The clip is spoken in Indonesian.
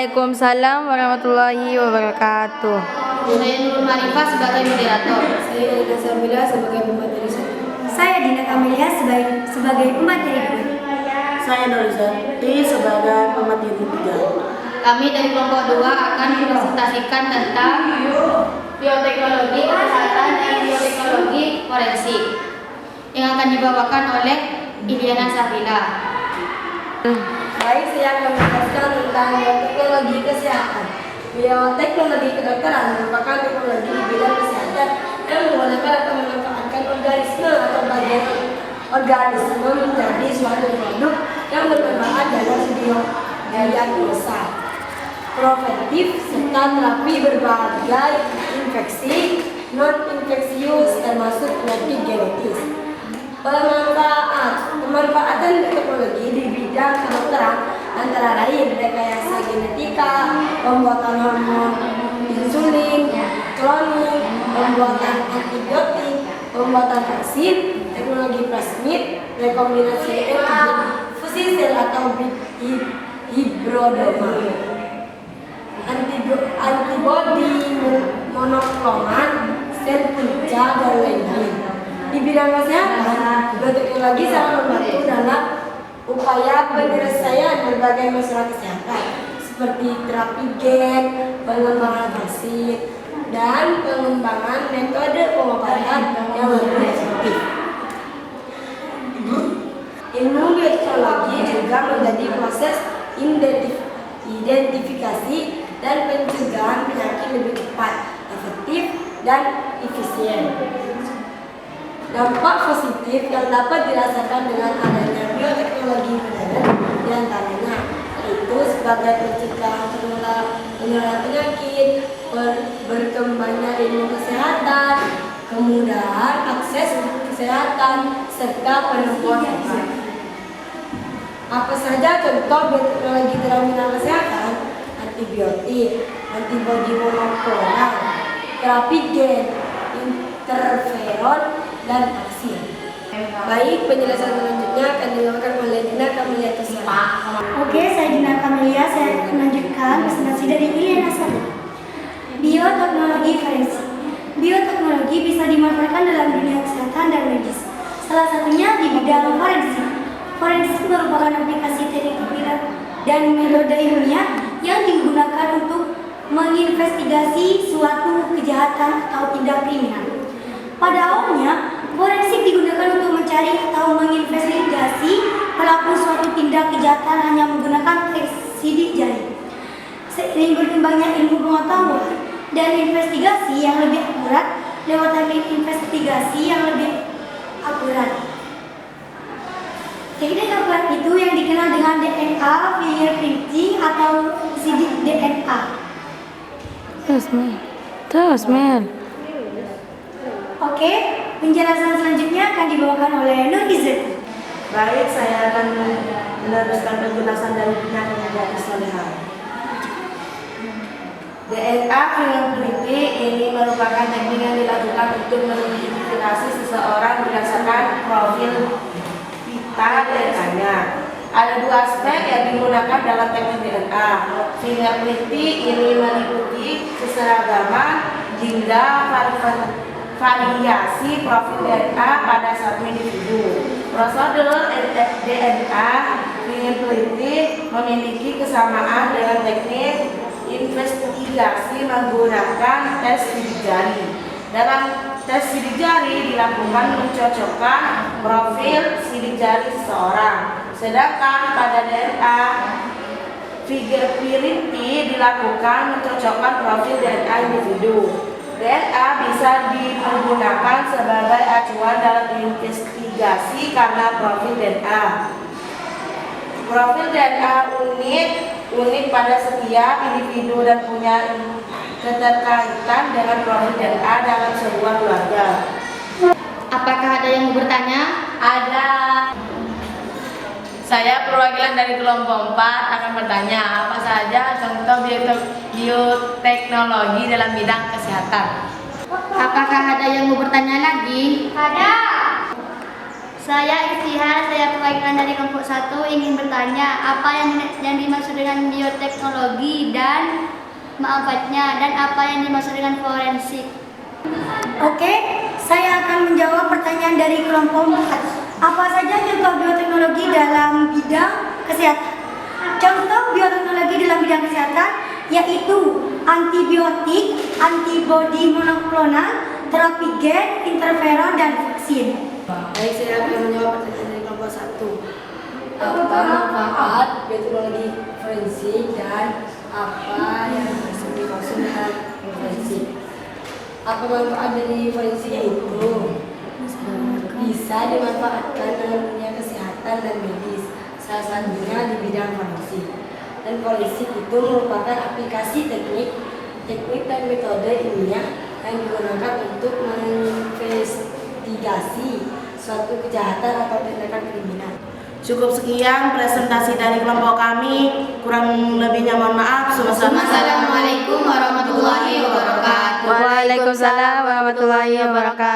Waalaikumsalam warahmatullahi wabarakatuh. Saya Nurul Marifah sebagai moderator. Saya Nalina Sabila sebagai pemateri 1. Saya Dina Kamelia sebagai pemateri 2. Saya Norizati sebagai pemateri 3. Kami dari kelompok 2 akan mempresentasikan tentang bioteknologi kesehatan dan bioteknologi forensik yang akan dibawakan oleh Iliana Sabila. Baik, saya akan menjelaskan tentang bioteknologi kesehatan. Bioteknologi kedokteran merupakan teknologi di bidang kesehatan yang menggunakan atau memanfaatkan organisme atau bagian organisme menjadi suatu produk yang bermanfaat dalam diagnosa, preventif, serta terapi berbagai infeksi non-infeksius termasuk penyakit genetis. Pemanfaatan teknologi di bidang kedokteran antara lain rekayasa genetika, pembuatan hormon insulin, cloning, pembuatan antibiotik, pembuatan vaksin, teknologi plasmid, rekombinasi DNA, fusi sel atau hibridoma, antibodi monoklonan, sel punca, dan lain-lain. Di bidang kesehatan, bioteknologi sangat membantu dalam upaya penyelesaian berbagai masalah kesehatan seperti terapi gen, pengembangan vaksin, dan pengembangan metode pengobatan yang lebih efektif. Ilmu bioteknologi juga menjadi proses identifikasi dan pencegahan penyakit lebih cepat, efektif, dan efisien. Dampak positif yang dapat dirasakan dengan adanya bioteknologi modern diantaranya yaitu sebagai pencegahan penularan penyakit, berkembangnya ilmu kesehatan, kemudahan akses kesehatan, serta penemuan obat. Apa saja contoh bioteknologi dalam bidang kesehatan? Antibiotik, antibodi monoklonal, terapi gen, interferon, dan vaksin. Baik, penjelasan selanjutnya akan dilakukan oleh Dina Kamelia Tasya. Oke, saya Dina Kamelia. Saya akan melanjutkan presentasi dari Iliana Sabila. Bioteknologi forensik. Bioteknologi bisa dimanfaatkan dalam dunia kesehatan dan medis. Salah satunya di bidang forensik. Forensik merupakan aplikasi teknik dan metode ilmiah yang digunakan untuk menginvestigasi suatu kejahatan atau tindak kriminal. Pada awalnya, forensik digunakan untuk mencari atau menginvestigasi pelaku suatu tindak kejahatan hanya menggunakan tes sidik jari. Seiring berkembangnya ilmu pengetahuan dan investigasi yang lebih akurat lewat teknik investigasi yang lebih akurat. Teknik akurat itu yang dikenal dengan DNA fingerprinting atau sidik DNA. Terus, Mel. Oke, penjelasan selanjutnya akan dibawakan oleh Nur Izzati. Baik, saya akan meneruskan penjelasan dari Dina Kamelia Tasya. DNA fingerprinting ini merupakan teknik yang dilakukan untuk mengidentifikasi seseorang berdasarkan profil pita DNA-nya. Ada dua aspek yang digunakan dalam teknik DNA. Fingerprinting ini meliputi keseragaman hingga variasi profil DNA pada satu individu. Prosedur DNA fingerprinting memiliki kesamaan dengan teknik investigasi menggunakan tes sidik jari. Dalam tes sidik jari dilakukan mencocokkan profil sidik jari seseorang. Sedangkan pada DNA fingerprinting dilakukan mencocokkan profil DNA individu. DNA bisa digunakan sebagai acuan dalam investigasi karena profil DNA. Profil DNA unik pada setiap individu dan punya keterkaitan dengan profil DNA dalam sebuah keluarga. Apakah ada yang mau bertanya? Ada. Saya perwakilan dari kelompok 4 akan bertanya apa saja contoh bioteknologi dalam bidang kesehatan. Apakah ada yang mau bertanya lagi? Ada. Saya Iftihar, saya perwakilan dari kelompok 1 ingin bertanya apa yang dimaksud dengan bioteknologi dan manfaatnya dan apa yang dimaksud dengan forensik. Oke, saya akan menjawab pertanyaan dari kelompok 4. Apa saja contoh bioteknologi dalam bidang kesehatan? Contoh bioteknologi dalam bidang kesehatan yaitu antibiotik, antibodi monoklonal, terapi gen, interferon, dan vaksin. Baik, saya akan menjawab pertanyaan dari kelompok 1. Apa manfaat bioteknologi forensik dan apa yang dimaksud dengan forensik? Apa manfaat dari forensik itu? Bisa dimanfaatkan dalam dunia kesehatan dan medis, salah satunya di bidang forensik. Dan forensik itu merupakan aplikasi teknik dan metode ilmiah yang digunakan untuk menginvestigasi suatu kejahatan atau tindakan kriminal. Cukup sekian presentasi dari kelompok kami. Kurang lebihnya mohon maaf. Assalamualaikum warahmatullahi wabarakatuh. Waalaikumsalam warahmatullahi wabarakatuh.